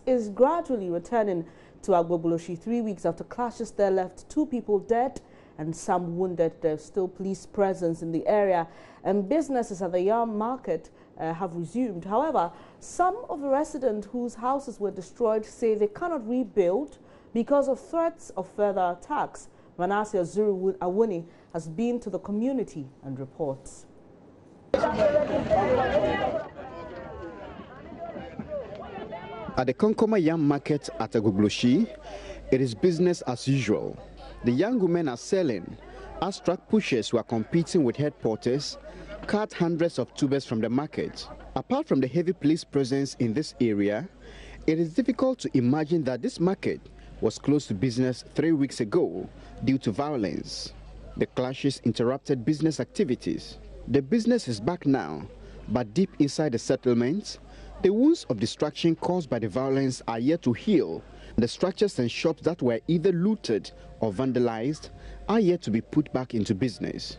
is gradually returning to Agbogbloshie 3 weeks after clashes there left 2 people dead and some wounded. There's still police presence in the area, and businesses at the yam market have resumed. However, some of the residents whose houses were destroyed say they cannot rebuild because of threats of further attacks. Manasseh Azuru Awuni has been to the community and reports. At the Konkoma Yam Market at Agbogbloshie, it is business as usual. The young women are selling as truck pushers who are competing with head porters cart hundreds of tubers from the market. Apart from the heavy police presence in this area, it is difficult to imagine that this market was closed to business 3 weeks ago due to violence. The clashes interrupted business activities. The business is back now, but deep inside the settlement, the wounds of destruction caused by the violence are yet to heal. The structures and shops that were either looted or vandalized are yet to be put back into business.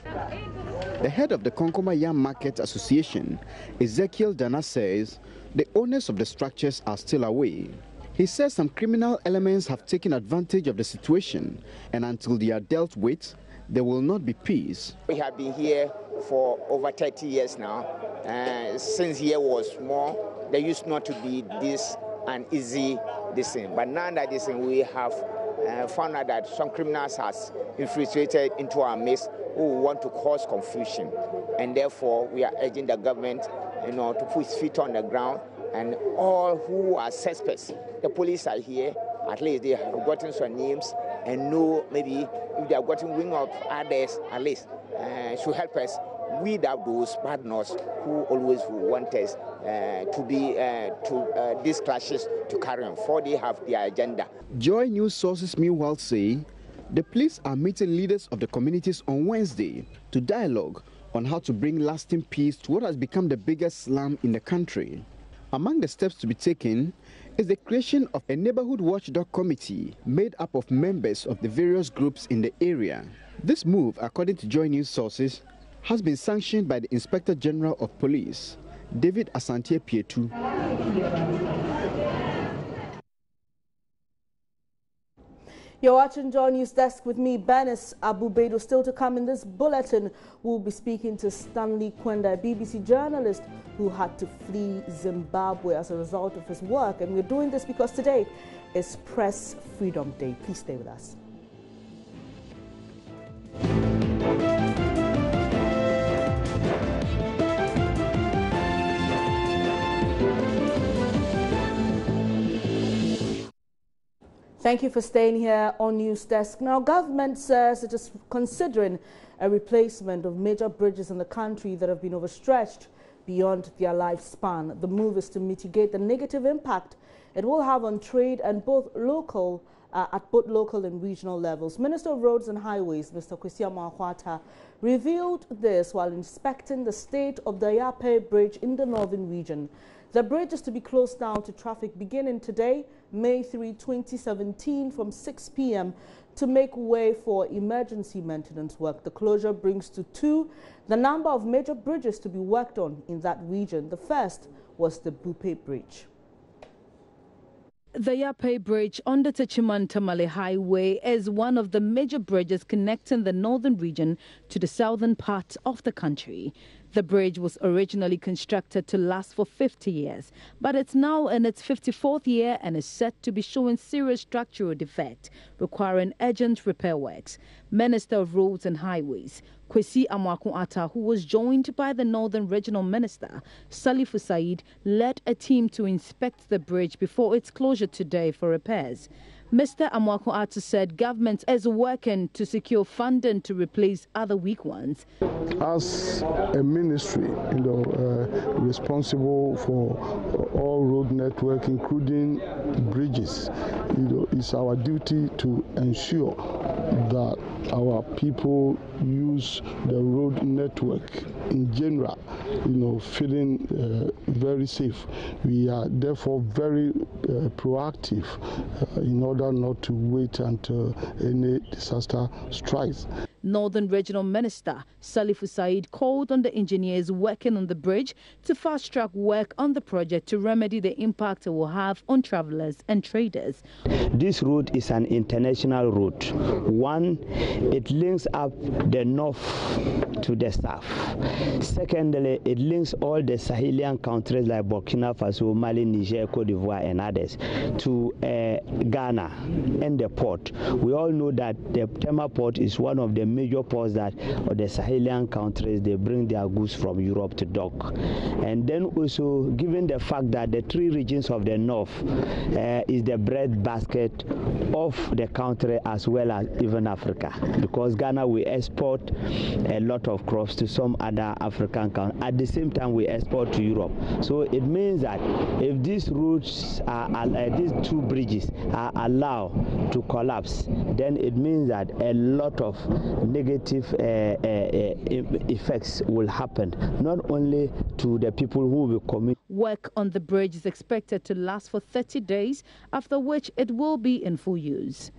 The head of the Konkoma Yam Market Association, Ezekiel Dana, says the owners of the structures are still away. He says some criminal elements have taken advantage of the situation, and until they are dealt with, there will not be peace. We have been here for over 30 years now. Since here was small, there used not to be this an easy thing. But now that we have found out that some criminals has infiltrated into our midst who want to cause confusion, and therefore we are urging the government, to put its feet on the ground, and all who are suspects, the police are here. At least they have gotten some names and know maybe if they have gotten wing of others, at least should help us weed out those partners who always want us these clashes to carry on, for they have their agenda. Joy News sources meanwhile say the police are meeting leaders of the communities on Wednesday to dialogue on how to bring lasting peace to what has become the biggest slum in the country. Among the steps to be taken is the creation of a neighborhood watchdog committee made up of members of the various groups in the area. This move, according to Joy News sources, has been sanctioned by the Inspector General of Police, David Asante Pietu. You're watching Joy News Desk with me, Bernice Abubedo. Still to come in this bulletin, we'll be speaking to Stanley Kwenda, a BBC journalist who had to flee Zimbabwe as a result of his work. And we're doing this because today is Press Freedom Day. Please stay with us. Thank you for staying here on News Desk. Now, government says it is considering a replacement of major bridges in the country that have been overstretched beyond their lifespan. The move is to mitigate the negative impact it will have on trade and at both local and regional levels. Minister of Roads and Highways, Mr. Kwesi Amoah-Akwata, revealed this while inspecting the state of the Yape Bridge in the northern region. The bridge is to be closed down to traffic beginning today, May 3, 2017, from 6 p.m. to make way for emergency maintenance work. The closure brings to 2 the number of major bridges to be worked on in that region. The first was the Bupe Bridge. The Yape Bridge on the Techiman-Tamale Highway is one of the major bridges connecting the northern region to the southern part of the country. The bridge was originally constructed to last for 50 years, but it's now in its 54th year and is set to be showing serious structural defect, requiring urgent repair works. Minister of Roads and Highways, Kwesi Amoah-Akwata, who was joined by the Northern Regional Minister, Salifu Said, led a team to inspect the bridge before its closure today for repairs. Mr. Amoah-Akwata said government is working to secure funding to replace other weak ones. As a ministry, responsible for all road network, including bridges, it's our duty to ensure that our people use the road network in general, feeling very safe. We are therefore very proactive in order not to wait until any disaster strikes. Northern Regional Minister Salifu Said called on the engineers working on the bridge to fast-track work on the project to remedy the impact it will have on travelers and traders. This route is an international route. One, it links up the north to the south. Secondly, it links all the Sahelian countries like Burkina Faso, Mali, Niger, Cote d'Ivoire and others to Ghana and the port. We all know that the Tema port is one of the major ports that the Sahelian countries, they bring their goods from Europe to dock. And then also, given the fact that the three regions of the north is the bread basket of the country as well as even Africa, because Ghana we export a lot of crops to some other African countries. At the same time, we export to Europe. So it means that if these routes are, these two bridges are allowed to collapse, then it means that a lot of negative effects will happen, not only to the people who will commit. Work on the bridge is expected to last for 30 days, after which it will be in full use.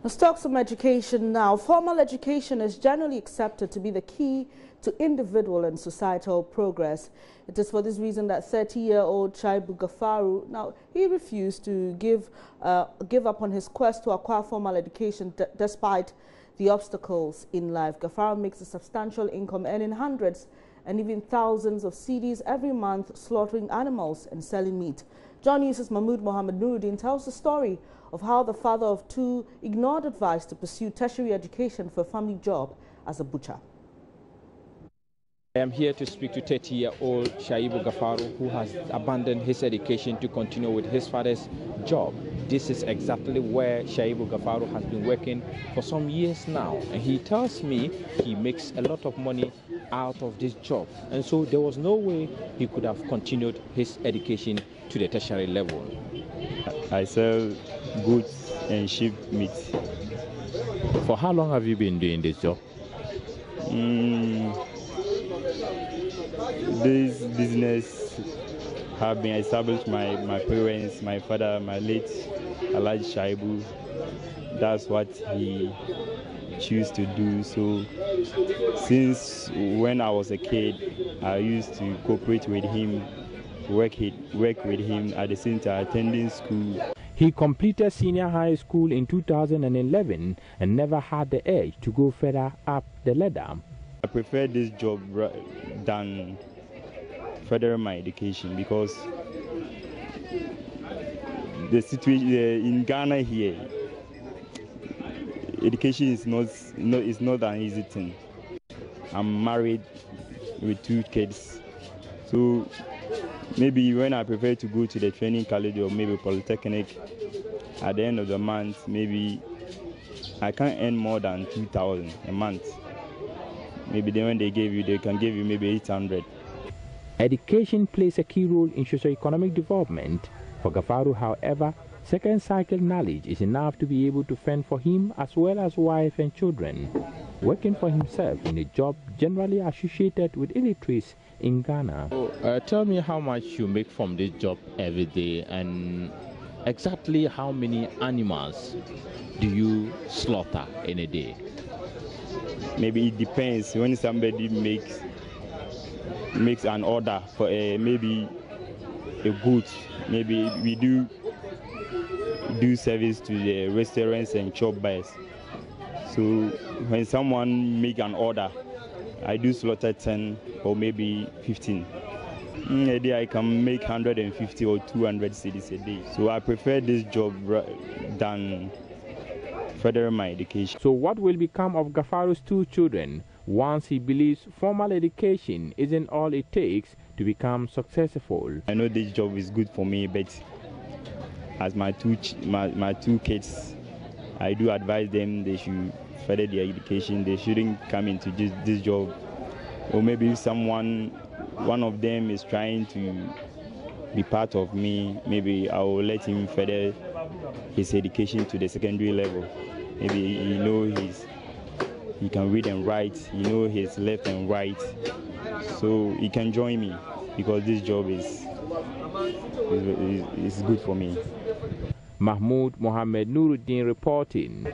Let's talk some education now. Formal education is generally accepted to be the key to individual and societal progress. It is for this reason that 30-year-old Shaibu Gafaru, now he refused to give up on his quest to acquire formal education despite the obstacles in life. Gafaru makes a substantial income, earning hundreds and even thousands of cedis every month, slaughtering animals and selling meat. John News' Mahmoud Mohammed Nuruddin tells the story of how the father of two ignored advice to pursue tertiary education for a family job as a butcher. I am here to speak to 30-year-old Shaibu Gafaru, who has abandoned his education to continue with his father's job. This is exactly where Shaibu Gafaru has been working for some years now, and he tells me he makes a lot of money out of this job, and so there was no way he could have continued his education to the tertiary level. I sell goods and sheep meat. For how long have you been doing this job? This business have been established by my parents, my father, my late Alhaji Shaibu. That's what he chose to do. So since when I was a kid, I used to cooperate with him, work with him, at the same time attending school. He completed senior high school in 2011 and never had the urge to go further up the ladder. I prefer this job than furthering my education, because the situation in Ghana here, education is not an easy thing. I'm married with 2 kids, so maybe when I prefer to go to the training college or maybe polytechnic, at the end of the month, maybe I can't earn more than 2,000 a month. Maybe then when they can give you maybe 800. Education plays a key role in socio-economic development. For Gafaru, however, second cycle knowledge is enough to be able to fend for him as well as wife and children, working for himself in a job generally associated with illiteracy in Ghana. Tell me how much you make from this job every day, and exactly how many animals do you slaughter in a day? Maybe it depends. When somebody makes an order for maybe a good, maybe we do service to the restaurants and shop buyers. So when someone make an order, I do slaughter 10 or maybe 15. A day I can make 150 or 200 cedis a day. So I prefer this job than furthering my education. So what will become of Gafaru's 2 children once he believes formal education isn't all it takes to become successful? I know this job is good for me, but as my two kids, I do advise them they should further their education. They shouldn't come into this job. Or maybe if one of them is trying to be part of me, maybe I will let him further his education to the secondary level. Maybe he can read and write, his left and right, so he can join me, because this job is good for me. Mahmoud Mohammed Nuruddin reporting.